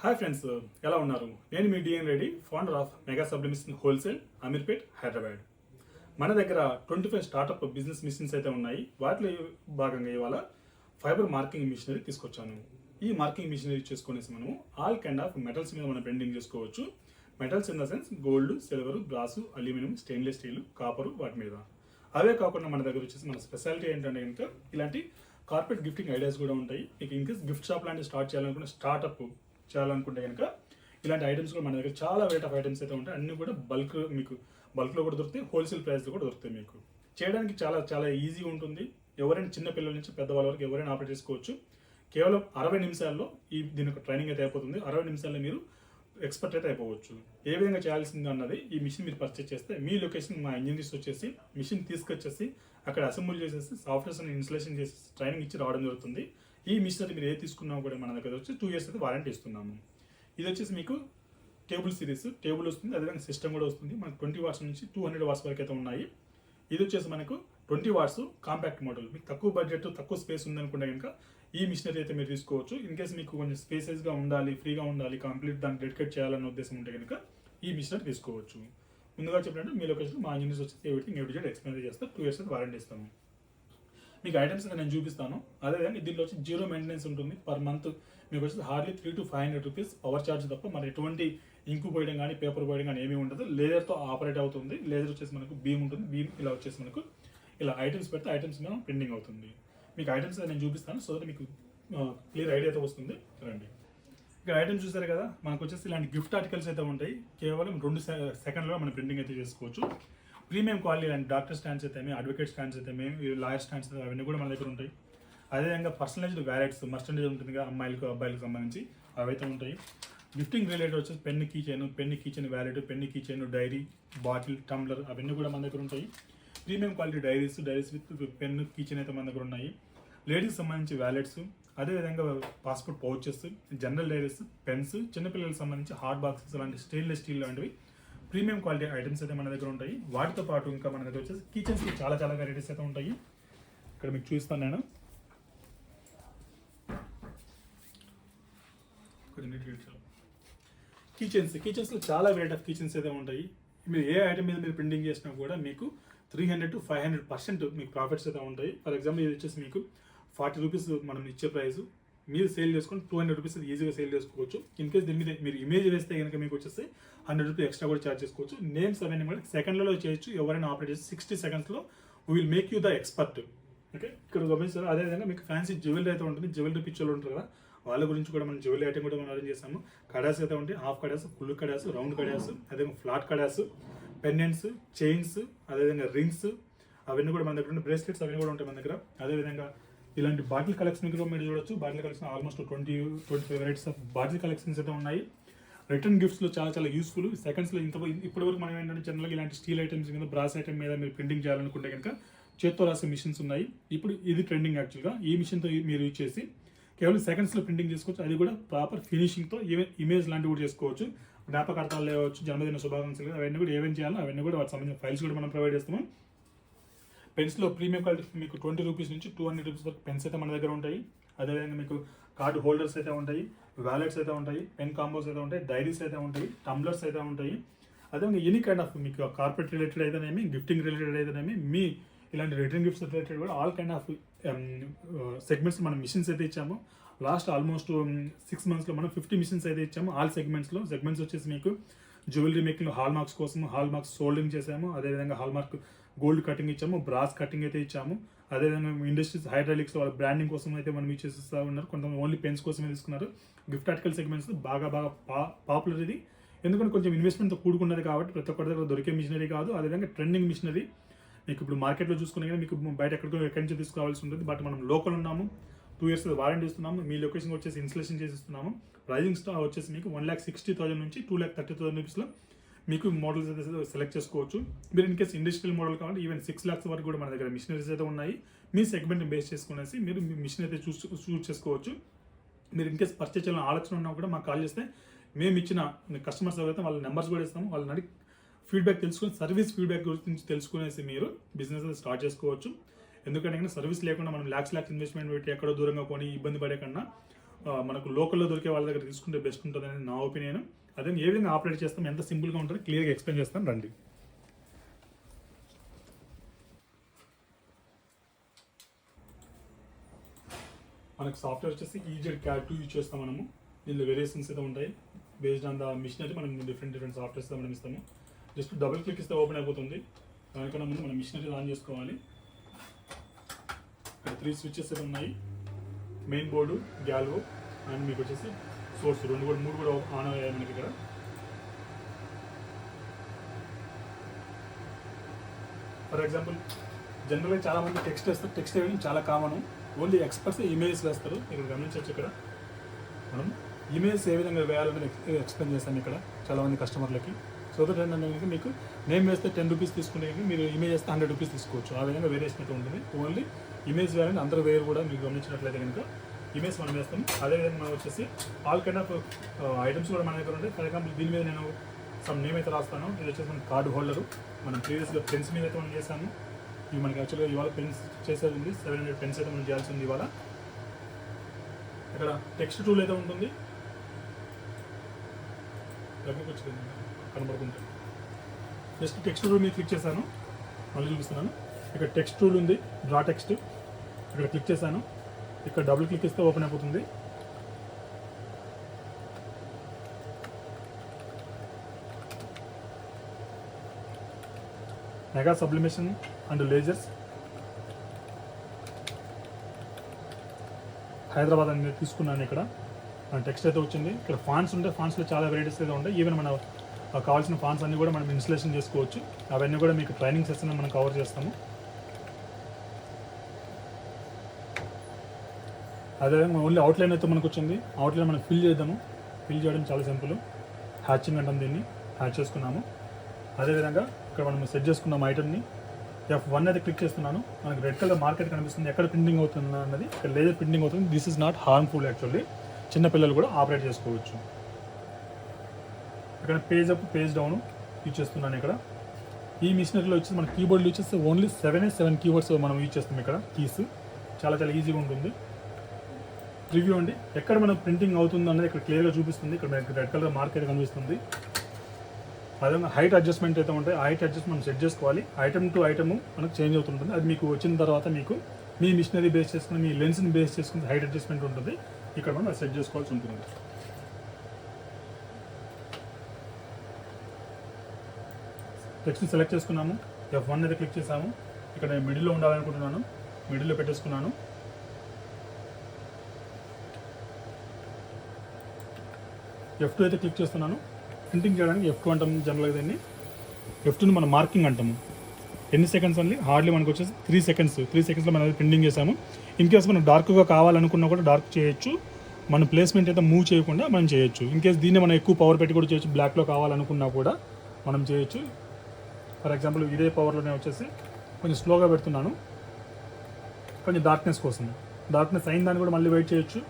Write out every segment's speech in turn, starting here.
Hi friends, ఎలా ఉన్నారు? నేను మీ DN Reddy, founder of mega sublimation wholesale, Ameerpet, Hyderabad. మన దగ్గర 25 స్టార్టప్ బిజినెస్ మిషన్స్ అయితే ఉన్నాయి. వాటిలో భాగంగా ఇవాళ ఫైబర్ మార్కింగ్ మిషనరీ తీసుకొచ్చాను. ఈ మార్కింగ్ మిషనరీ చేసుకునేసి మనము ఆల్ కైండ్ ఆఫ్ మెటల్స్ మీద మనం బెండింగ్ చేసుకోవచ్చు. Metals in the sense gold, silver, brass, aluminium, stainless steel, copper, వాటి మీద. అవే కాకుండా మన దగ్గర వచ్చేసి మన స్పెషాలిటీ ఏంటంటే కనుక ఇలాంటి కార్పెట్ గిఫ్టింగ్ ఐడియాస్ కూడా ఉంటాయి. మీకు ఇన్కేస్ గిఫ్ట్ షాప్ లాంటి స్టార్ట్ చేయాలనుకున్న స్టార్ట్అప్ చేయాలనుకుంటే కనుక ఇలాంటి ఐటమ్స్ కూడా మన దగ్గర చాలా వెరైట్ ఆఫ్ ఐటమ్స్ అయితే ఉంటాయి. అన్ని కూడా బల్క్లో కూడా దొరుకుతాయి, హోల్సేల్ ప్రైస్లో కూడా దొరుకుతాయి. మీకు చేయడానికి చాలా చాలా ఈజీ ఉంటుంది. ఎవరైనా చిన్న పిల్లల నుంచి పెద్దవాళ్ళ వరకు ఎవరైనా ఆపరేట్ చేసుకోవచ్చు. కేవలం 60 నిమిషాల్లో దీని యొక్క ట్రైనింగ్ అయితే అయిపోతుంది. 60 నిమిషాల్లో మీరు ఎక్స్పర్ట్ అయితే అయిపోవచ్చు. ఏ విధంగా చేయాల్సింది అన్నది ఈ మిషన్ మీరు పర్చేస్ చేస్తే మీ లొకేషన్ మా ఇంజనీర్స్ వచ్చేసి మిషన్ తీసుకొచ్చేసి అక్కడ అసెంబుల్ చేసేసి సాఫ్ట్వేర్స్ ఇన్స్టాలేషన్ చేసి ట్రైనింగ్ ఇచ్చి రావడం జరుగుతుంది. ఈ మిషనరీ మీరు ఏది తీసుకున్నా కూడా మన దగ్గర వచ్చి 2 years అయితే వారంటీ ఇస్తున్నాము. ఇది వచ్చేసి మీకు టేబుల్ సిరీస్, టేబుల్ వస్తుంది, అదేవిధంగా సిస్టమ్ కూడా వస్తుంది. మనకు 20 watts నుంచి 200 watts వరకు అయితే ఉన్నాయి. ఇది వచ్చేసి మనకు 20 watts కాంపాక్ట్ మోడల్. మీకు తక్కువ బడ్జెట్, తక్కువ స్పేస్ ఉందనుకుంటే కనుక ఈ మిషనరీ అయితే మీరు తీసుకోవచ్చు. ఇన్ కేసు మీకు కొంచెం స్పేసెస్గా ఉండాలి, ఫ్రీగా ఉండాలి, కంప్లీట్ దాన్ని డెడికేట్ చేయాలనే ఉద్దేశం ఉంటే కనుక ఈ మిషనరీ తీసుకోవచ్చు. ముందుగా చెప్పినట్టు మీ లొకేషన్ మా ఇంజనీర్స్ వచ్చేసి ఎవ్రీథింగ్ ఎవ్రీ ఎక్స్ప్లెయిన్ చేస్తే 2 years అయితే వారంటీ ఇస్తాము. మీకు ఐటమ్స్ అయితే నేను చూపిస్తాను. అదేవిధంగా దీంట్లో వచ్చి 0 మెయింటెనెన్స్ ఉంటుంది. పర్ మంత్ మీకు వచ్చి hardly 300 to 500 rupees power charge తప్ప మరి ఎటువంటి ఇంకు పోయడం కానీ పేపర్ పోయడం కానీ ఏమీ ఉండదు. లేజర్తో ఆపరేట్ అవుతుంది. లేజర్ వచ్చేసి మనకు బీమ్ ఉంటుంది. బీమ్ ఇలా వచ్చేసి మనకు ఇలా ఐటమ్స్ పెడితే ఐటమ్స్ మీద ప్రింటింగ్ అవుతుంది. మీకు ఐటమ్స్ అయితే నేను చూపిస్తాను, సో దట్ మీకు క్లియర్ ఐడియా అయితే వస్తుంది. రండి, ఇక్కడ ఐటమ్స్ చూసారు కదా, మనకు వచ్చేసి ఇలాంటి గిఫ్ట్ ఆర్టికల్స్ అయితే ఉంటాయి. కేవలం 2 seconds మనం ప్రింటింగ్ అయితే చేసుకోవచ్చు. Premium quality and doctor stands అయితే అడ్వకేట్ స్టాండ్స్ అయితే లాయర్ స్టాండ్స్ అయితే అవన్నీ కూడా మన దగ్గర ఉంటాయి. అదేవిధంగా పర్సనలైజ్డ్ వ్యాలెట్స్, మర్చండేజ్ ఉంటుంది కదా అమ్మాయిలకు అబ్బాయిలకు సంబంధించి, అవైతే ఉంటాయి. గిఫ్టింగ్ రిలేటెడ్ వచ్చేసి pen key chain wallet, pen key chain, diary, bottle, tumbler అవన్నీ కూడా మన దగ్గర ఉంటాయి. Premium quality diaries with pen key chain అయితే మన దగ్గర ఉన్నాయి. లేడీస్ సంబంధించి వ్యాలెట్స్, అదేవిధంగా passport pouches, general diaries, pens, చిన్నపిల్లలకు సంబంధించి హాట్ బాక్సెస్ లాంటి స్టెయిన్లెస్ స్టీల్ లాంటివి ప్రీమియం క్వాలిటీ ఐటమ్స్ అయితే మన దగ్గర ఉంటాయి. వాటితో పాటు ఇంకా మన దగ్గర వచ్చేసి కిచెన్స్కి చాలా చాలా వెరైటీస్ అయితే ఉంటాయి. ఇక్కడ మీకు చూస్తాను నేను. కిచెన్స్లో చాలా వెరైటీ ఆఫ్ కిచెన్స్ అయితే ఉంటాయి. మీరు ఏ ఐటమ్ మీద మీరు ప్రింటింగ్ చేసినా కూడా మీకు 300 to 500% మీకు ప్రాఫిట్స్ అయితే ఉంటాయి. ఫర్ ఎగ్జాంపుల్ ఇది వచ్చేసి మీకు 40 rupees మనం ఇచ్చే ప్రైస్, మీరు సేల్ చేసుకొని 200 rupees ఈజీగా సేల్ చేసుకోవచ్చు. ఇన్ కేస్ దీని మీద మీరు ఇమేజ్ వేస్తే కనుక మీకు వచ్చేసి 100 rupees ఎక్స్ట్రా కూడా ఛార్జ్ చేసుకోవచ్చు. నేమ్స్ అవన్నీ కూడా సెకండ్లలో చేయొచ్చు. ఎవరైనా ఆపరేట్ చేసి 60 secondsలో we will make you the expert. Okay, ఇక్కడ గమనిస్తారు. అదేవిధంగా మీకు ఫ్యాన్సీ జ్యువెలరీ అయితే ఉంటుంది. జ్యువెలరీ పిక్చర్లు ఉంటారు కదా, వాళ్ళ గురించి కూడా మనం జ్యువెలరీ ఐటమ్ కూడా మనం అరేంజ్ చేస్తాము. కడాస్ అయితే ఉంటాయి, half kadas, full kadas, round kadas, అదేవిధంగా ఫ్లాట్ కడాస్, పెండెంట్స్, చైన్స్, అదేవిధంగా రింగ్స్ అవన్నీ కూడా మన దగ్గర ఉంటాయి. బ్రేస్లెట్స్ అవన్నీ కూడా ఉంటాయి మన దగ్గర. అదేవిధంగా ఇలాంటి బాటిల్ కలెక్షన్ కూడా మీరు చూడొచ్చు. Bottle collection almost 20-25 varieties of bottle collections అయితే ఉన్నాయి. రిటర్న్ గిఫ్ట్స్లో చాలా చాలా యూస్ఫుల్. సెకండ్స్లో ఇప్పటివరకు మనం ఏంటంటే జనరల్గా ఇలాంటి స్టీల్ ఐటమ్స్ మీద, బ్రాస్ ఐటమ్ మీద మీరు ప్రింటింగ్ చేయాలనుకుంటే కనుక చేత్తో రాసే మిషన్స్ ఉన్నాయి. ఇప్పుడు ఇది ట్రెండింగ్ యాక్చువల్గా. ఈ మిషన్తో మీరు యూజ్ చేసి కేవలం సెకండ్స్లో ప్రింటింగ్ చేసుకోవచ్చు. అది కూడా ప్రాపర్ ఫినిషింగ్తో ఇమేజ్ లాంటివి కూడా చేసుకోవచ్చు. జ్ఞాపకార్థాలు లేవచ్చు, జన్మదిన శుభాకాంక్షలు, అవన్నీ కూడా ఏమేమి చేయాలో అవన్నీ కూడా వాటికి సంబంధించిన ఫైల్స్ కూడా మనం ప్రొవైడ్ చేస్తాము. పెన్స్లో ప్రీమియం క్వాలిటీ మీకు 20 rupees నుంచి 200 rupees వరకు పెన్స్ అయితే మన దగ్గర ఉంటాయి. అదేవిధంగా మీకు కార్డు హోల్డర్స్ అయితే ఉంటాయి, వ్యాలెట్స్ అయితే ఉంటాయి, పెన్ కాంబోస్ అయితే ఉంటాయి, డైరీస్ అయితే ఉంటాయి, టంబ్లర్స్ అయితే ఉంటాయి. అదేవిధంగా ఎనీ కైండ్ ఆఫ్ మీకు కార్పెట్ రిలేటెడ్ అయితేనేమి, గిఫ్టింగ్ రిలేటెడ్ అయితేనేమి, మీ ఇలాంటి రిటర్న్ గిఫ్ట్స్ రిలేటెడ్ కూడా ఆల్ కైండ్ ఆఫ్ సెగ్మెంట్స్ మనం మిషన్స్ అయితే ఇచ్చాము. లాస్ట్ ఆల్మోస్ట్ 6 monthsలో మనం 50 మిషన్స్ అయితే ఇచ్చాము. ఆల్ సెగ్మెంట్స్ వచ్చేసి మీకు జ్యువెలరీ మేకింగ్, హాల్ మార్క్స్ కోసం హాల్ మార్క్స్ సోల్డింగ్ చేసాము. అదేవిధంగా హాల్ మార్క్ గోల్డ్ కటింగ్ ఇచ్చాము, బ్రాస్ కటింగ్ అయితే ఇచ్చాము. అదేవిధంగా ఇండస్ట్రీస్ హైడ్రాలిక్స్ వాళ్ళ బ్రాండింగ్ కోసం అయితే మనం ఇచ్చేస్తూ ఉన్నారు. కొంతమంది ఓన్లీ పెన్స్ కోసమే తీసుకున్నారు. గిఫ్ట్ ఆర్టికల్ సెగ్మెంట్స్ బాగా పాపులర్ ఇది. ఎందుకంటే కొంచెం ఇన్వెస్ట్మెంట్తో కూడుకున్నది కాబట్టి ప్రతి ఒక్కరి దగ్గర దొరికే మిషనరీ కాదు. అదేవిధంగా ట్రెండింగ్ మిషనరీ. మీకు ఇప్పుడు మార్కెట్లో చూసుకునే కానీ మీకు బయట ఎక్కడి నుంచి తీసుకోవాల్సి ఉంటుంది. బట్ మనం లోకల్ ఉన్నాము, 2 years వారంటీ ఇస్తున్నాము. మీ లొకేషన్ వచ్చేసి ఇన్స్టలేషన్ చేసి ఇస్తున్నాము. ప్రైజింగ్ వచ్చేసి మీకు 1,60,000 నుంచి 2,30,000 రూపీస్లో మీకు మోడల్స్ అయితే సెలెక్ట్ చేసుకోవచ్చు. మీరు ఇన్ కేస్ ఇండస్ట్రియల్ మోడల్ కావాలి ఈవెన్ 6 lakhs వరకు కూడా మన దగ్గర మిషనరీస్ అయితే ఉన్నాయి. మీ సెగ్మెంట్ని బేస్ చేసుకునేసి మీరు మీ మిషన్ అయితే చూస్ చేసుకోవచ్చు. మీరు ఇన్ కేస్ పర్చేస్ చేయాలని ఆలోచన ఉన్నా కూడా మాకు కాల్ చేస్తే మేము ఇచ్చిన కస్టమర్స్ ఎవరైతే వాళ్ళ నెంబర్స్ కూడా ఇస్తాము. వాళ్ళని అడిగి ఫీడ్బ్యాక్ తెలుసుకొని సర్వీస్ ఫీడ్బ్యాక్ గురించి తెలుసుకునేసి మీరు బిజినెస్ స్టార్ట్ చేసుకోవచ్చు. ఎందుకంటే సర్వీస్ లేకుండా మనం ల్యాక్స్ ఇన్వెస్ట్మెంట్ పెట్టి ఎక్కడో దూరంగా కొని ఇబ్బంది పడే కన్నా మనకు లోకల్లో దొరికే వాళ్ళ దగ్గర తీసుకుంటే బెస్ట్ ఉంటుందని నా ఒపీనియన్. అదే ఏ విధంగా ఆపరేట్ చేస్తాం, ఎంత సింపుల్గా ఉంటుందో క్లియర్గా ఎక్స్ప్లెయిన్ చేస్తాను రండి. మనకు సాఫ్ట్వేర్ వచ్చేసి ఈజెడ్ CAD 2 యూజ్ చేస్తాం మనము. దీనిలో వేరియేషన్స్ అయితే ఉంటాయి. బేస్డ్ ఆన్ ద మిషనరీ మనం డిఫరెంట్ సాఫ్ట్వేర్స్ మనం ఇస్తాము. జస్ట్ డబుల్ క్లిక్ ఇస్తే ఓపెన్ అయిపోతుంది. దానికన్నా ముందు మనం మిషనరీ ఆన్ చేసుకోవాలి. ఇక్కడ 3 స్విచెస్ అయితే ఉన్నాయి. మెయిన్ బోర్డు, గ్యాల్వో అండ్ మీకు వచ్చేసి సోర్స్ 3 కూడా ఆన్ అయ్యాయి మనకి ఇక్కడ. ఫర్ ఎగ్జాంపుల్ జనరల్గా చాలా మంది టెక్స్ట్ వేస్తారు. టెక్స్ట్ వేయడం చాలా కామన్. ఓన్లీ ఎక్స్పర్ట్స్ ఇమేజెస్ వేస్తారు. ఇక్కడ గమనించవచ్చు. ఇక్కడ మనం ఇమేజెస్ ఏ విధంగా వేయాలని ఎక్స్ప్లెయిన్ చేస్తాను ఇక్కడ చాలా మంది కస్టమర్లకి. సో దట్ ఏంటంటే మీకు నేమ్ వేస్తే 10 రూపీస్ తీసుకునే మీరు ఇమేజ్ వేస్తే 100 రూపీస్ తీసుకోవచ్చు. ఆ విధంగా వేరియేషన్ అయితే ఉంటుంది. ఓన్లీ ఇమేజ్ వేయాలని అందరూ వేరు కూడా మీకు గమనించినట్లయితే కనుక ఇమేజ్ మనం వేస్తాం. అదేవిధంగా మనం వచ్చేసి ఆల్ కైండ్ ఆఫ్ ఐటమ్స్ కూడా మన దగ్గర ఉంటాయి. ఫర్ ఎగ్జాంపుల్ దీని మీద నేను సమ్ నేమ్ అయితే రాస్తాను. ఇది వచ్చేసి మన కార్డు హోల్డరు. మనం ప్రీవియస్గా పెన్స్ మీద అయితే మనం చేసాము. ఇవి మనకి యాక్చువల్గా ఇవాళ పెన్స్ చేసేది ఉంది. 700 పెన్స్ అయితే మనం చేయాల్సి ఉంది ఇవాళ. ఇక్కడ టెక్స్ట్ టూల్ అయితే ఉంటుంది. దగ్గరికి వచ్చి కనబడుతుంటుంది. జస్ట్ టెక్స్ట్ టూల్ మీద క్లిక్ చేశాను. మళ్ళీ చూపిస్తున్నాను. ఇక్కడ టెక్స్ట్ టూల్ ఉంది, డ్రా టెక్స్ట్. ఇక్కడ క్లిక్ చేశాను. ఇక్కడ డబుల్ క్లిక్ ఇస్తే ఓపెన్ అయిపోతుంది. Mega sublimation and lasers Hyderabad అని తీసుకున్నాను. ఇక్కడ టెక్స్ట్ అయితే వచ్చింది. ఇక్కడ ఫాంట్స్ ఉంటాయి. ఫాంట్స్లో చాలా వెరైటీస్ అయితే ఉంటాయి. ఈవెన్ మన కావాల్సిన ఫాంట్స్ అన్నీ కూడా మనం ఇన్స్టలేషన్ చేసుకోవచ్చు. అవన్నీ కూడా మీకు ట్రైనింగ్ సెషన్ మనం కవర్ చేస్తాము. అదేవిధంగా ఓన్లీ అవుట్లైన్ అయితే మనకు వచ్చింది. అవుట్లైన్ మనం ఫిల్ చేద్దాము. ఫిల్ చేయడం చాలా సింపుల్. హ్యాచింగ్ అంటాం దీన్ని. హ్యాచ్ చేసుకున్నాము. అదేవిధంగా ఇక్కడ మనం సెట్ చేసుకున్నాం ఐటమ్ని. F1 అయితే క్లిక్ చేస్తున్నాను. మనకి రెడ్ కలర్ మార్కెట్ కనిపిస్తుంది. ఎక్కడ ప్రింటింగ్ అవుతుంది అన్నది ఇక్కడ లేజర్ ప్రింటింగ్ అవుతుంది. This is not harmful actually. చిన్నపిల్లలు కూడా ఆపరేట్ చేసుకోవచ్చు. ఇక్కడ page up, page down use చేస్తున్నాను. ఇక్కడ ఈ మిషనరీలో వచ్చేసి మన కీబోర్డ్లో వచ్చేసి ఓన్లీ 7 కీవర్డ్స్ మనం యూజ్ చేస్తాం. ఇక్కడ కీస్ చాలా చాలా ఈజీగా ఉంటుంది. రివ్యూ అండి. ఎక్కడ మనం ప్రింటింగ్ అవుతుంది అన్నది ఇక్కడ క్లియర్గా చూపిస్తుంది. ఇక్కడ మనకి రెడ్ కలర్ మార్కెట్ కనిపిస్తుంది. అదేవిధంగా హైట్ అడ్జస్ట్మెంట్ అయితే ఉంటాయి. హైట్ అడ్జస్ట్ మనం సెట్ చేసుకోవాలి. ఐటమ్ టు ఐటమ్ మనకు చేంజ్ అవుతుంటుంది. అది మీకు వచ్చిన తర్వాత మీకు మీ మిషనరీ బేస్ చేసుకుని మీ లెన్స్ని బేస్ చేసుకుని హైట్ అడ్జస్ట్మెంట్ ఉంటుంది. ఇక్కడ మనం అది సెట్ చేసుకోవాల్సి ఉంటుంది. టెక్స్ట్ని సెలెక్ట్ చేసుకున్నాము. F1 అయితే క్లిక్ చేసాము. ఇక్కడ నేను మిడిల్లో ఉండాలనుకుంటున్నాను. మిడిల్లో పెట్టేసుకున్నాను. F2 అయితే క్లిక్ చేస్తున్నాను. ప్రింటింగ్ చేయడానికి F2 అంటాము జనరల్గా. దీన్ని F2ని మనం మార్కింగ్ అంటాము. ఎన్ని సెకండ్స్ ఓన్లీ హార్డ్లీ మనకు వచ్చేసి 3 సెకండ్స్. 3 సెకండ్స్లో మనం ప్రింటింగ్ చేసాము. ఇన్ కేస్ మనం డార్క్గా కావాలనుకున్నా కూడా డార్క్ చేయొచ్చు. మన ప్లేస్మెంట్ అయితే మూవ్ చేయకుండా మనం చేయొచ్చు. ఇన్ కేస్ దీన్ని మనం ఎక్కువ పవర్ పెట్టి కూడా చేయొచ్చు. బ్లాక్లో కావాలనుకున్నా కూడా మనం చేయొచ్చు. ఫర్ ఎగ్జాంపుల్ ఇదే పవర్లోనే వచ్చేసి కొంచెం స్లోగా పెడుతున్నాను. కొంచెం డార్క్నెస్ కోసం. డార్క్నెస్ అయిన దాన్ని కూడా మళ్ళీ వెయిట్ చేయొచ్చు.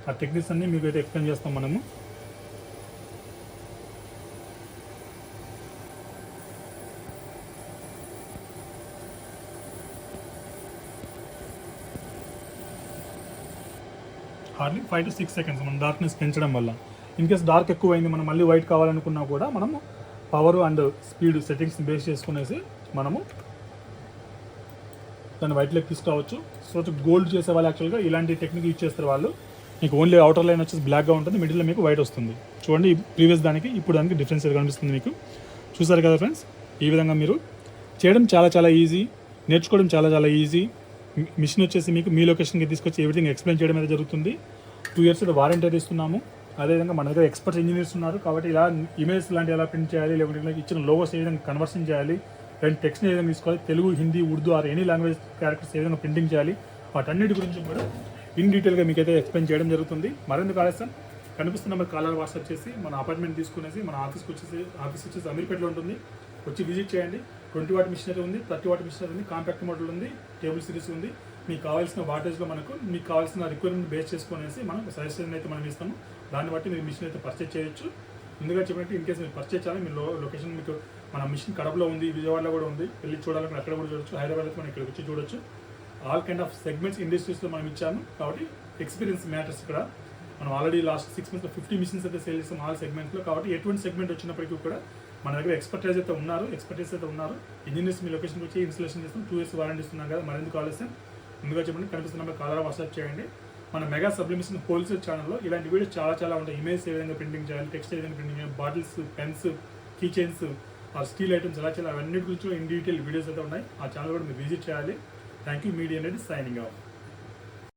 ఆ టెక్నిక్స్ అన్నీ మీకు అయితే ఎక్స్ప్లెయిన్ చేస్తాం మనము. హార్డ్లీ 5 to 6 సెకండ్స్ మనం డార్క్నెస్ పెంచడం వల్ల. ఇన్ కేస్ డార్క్ ఎక్కువ అయింది, మనం మళ్ళీ వైట్ కావాలనుకున్నా కూడా మనము power and speed settings base చేసుకునేసి మనము దాన్ని వైట్లోకి తీసుకురావచ్చు. సో గోల్డ్ చేసే వాళ్ళు యాక్చువల్గా ఇలాంటి టెక్నిక్ యూజ్ చేస్తారు వాళ్ళు. మీకు ఓన్లీ అవుటర్ లైన్ వచ్చేసి బ్లాక్గా ఉంటుంది, మిడిల్లో మీకు వైట్ వస్తుంది. చూడండి ప్రీవియస్ దానికి ఇప్పుడు దానికి డిఫరెన్స్ కనిపిస్తుంది మీకు. చూసారు కదా ఫ్రెండ్స్, ఈ విధంగా మీరు చేయడం చాలా చాలా ఈజీ, నేర్చుకోవడం చాలా చాలా ఈజీ. మిషన్ వచ్చేసి మీకు మీ లొకేషన్కి తీసుకొచ్చి ఎవ్రీథింగ్ ఎక్స్ప్లెయిన్ చేయడం అయితే జరుగుతుంది. 2 years అయితే వారంటీ అయితే ఇస్తున్నాము. అదేవిధంగా మన దగ్గర ఎక్స్పర్ట్ ఇంజనీర్స్ ఉన్నారు కాబట్టి ఇలా ఇమేజ్ లాంటి ఎలా ప్రింట్ చేయాలి, లేకుంటే ఇచ్చిన లోగోస్ ఏ విధంగా కన్వర్షన్ చేయాలి, అండ్ టెక్స్ట్ని ఏ విధంగా తీసుకోవాలి, Telugu, Hindi, Urdu or any language characters ఏ విధంగా ప్రింటింగ్ చేయాలి, వాటన్నిటి గురించి కూడా ఇన్ డీటెయిల్గా మీకైతే ఎక్స్ప్లెయిన్ చేయడం జరుగుతుంది. మరెందుకు ఆలస్యం, కనిపిస్తున్న నెంబర్ కాలర్ వాట్సాప్ చేసి మన అపాయింట్మెంట్ తీసుకునేసి మన ఆఫీస్ వచ్చేసి అమీర్పేటలో ఉంటుంది, వచ్చి విజిట్ చేయండి. 20 watt మిషనరీ ఉంది, 30 watt మిషనరీ ఉంది, కాంపాక్ట్ మోడల్ ఉంది, టేబుల్ సిరీస్ ఉంది. మీకు కావాల్సిన వాటేజ్లో మీకు కావాల్సిన రిక్వైర్మెంట్ బేస్ చేసుకునేసి మనం సజెషన్ అయితే మనం ఇస్తాము. దాన్ని బట్టి మీరు మిషన్ అయితే పర్చేజ్ చేయొచ్చు. ముందుగా చెప్పినట్టు ఇన్ కేసు మీరు పర్చేజ్ చేయాలి, మీ లొకేషన్ మీకు మన మిషన్ కడపలో ఉంది, విజయవాడలో కూడా ఉంది, వెళ్ళి చూడాలంటే అక్కడ కూడా చూడొచ్చు, హైదరాబాద్లో మనం ఇక్కడికి వచ్చి చూడొచ్చు. ఆల్ కైండ్ ఆఫ్ సెగ్మెంట్స్ ఇండస్ట్రీస్లో మనం ఇచ్చాము కాబట్టి ఎక్స్పీరియన్స్ మ్యాటర్స్ ఇక్కడ. మనం ఆల్రెడీ లాస్ట్ 6 మంత్స్లో 50 మిషన్స్ అయితే సేల్ చేస్తాం ఆల్ సెగ్మెంట్లో. కాబట్టి ఎటువంటి సెగ్మెంట్ వచ్చినప్పటికీ కూడా మన దగ్గర ఎక్స్పర్టైజ్ అయితే ఉన్నారు. ఇంజనీర్స్ మీ లొకేషన్కి వచ్చి ఇన్స్టాలేషన్ చేస్తాం. 2 years వారంటీ ఇస్తున్నాం కదా, మరెందుకు ఆలస్యం? ముందుగా చెప్పండి, కనిపిస్తున్న నెంబర్ కాల్ వాట్సాప్ చేయండి. మన మెగా సబ్లిమిషన్ హోల్సేల్ ఛానల్లో ఇలాంటి వీడియోస్ చాలా ఉంటాయి. ఇమేజ్ ఏ విధంగా ప్రింటింగ్ చేయాలి, టెక్స్ట్ ఏ విధంగా ప్రింటింగ్ చేయాలి, bottles, pens, key chains, steel items ఎలా చేయాలి, అవన్నీ గురించి ఇన్ డీటెయిల్ వీడియోస్ అయితే ఉన్నాయి. ఆ ఛానల్ కూడా మీరు విజిట్ చేయాలి. Thank you. మీడియా అనేది సైనింగ్ ఆఫ్.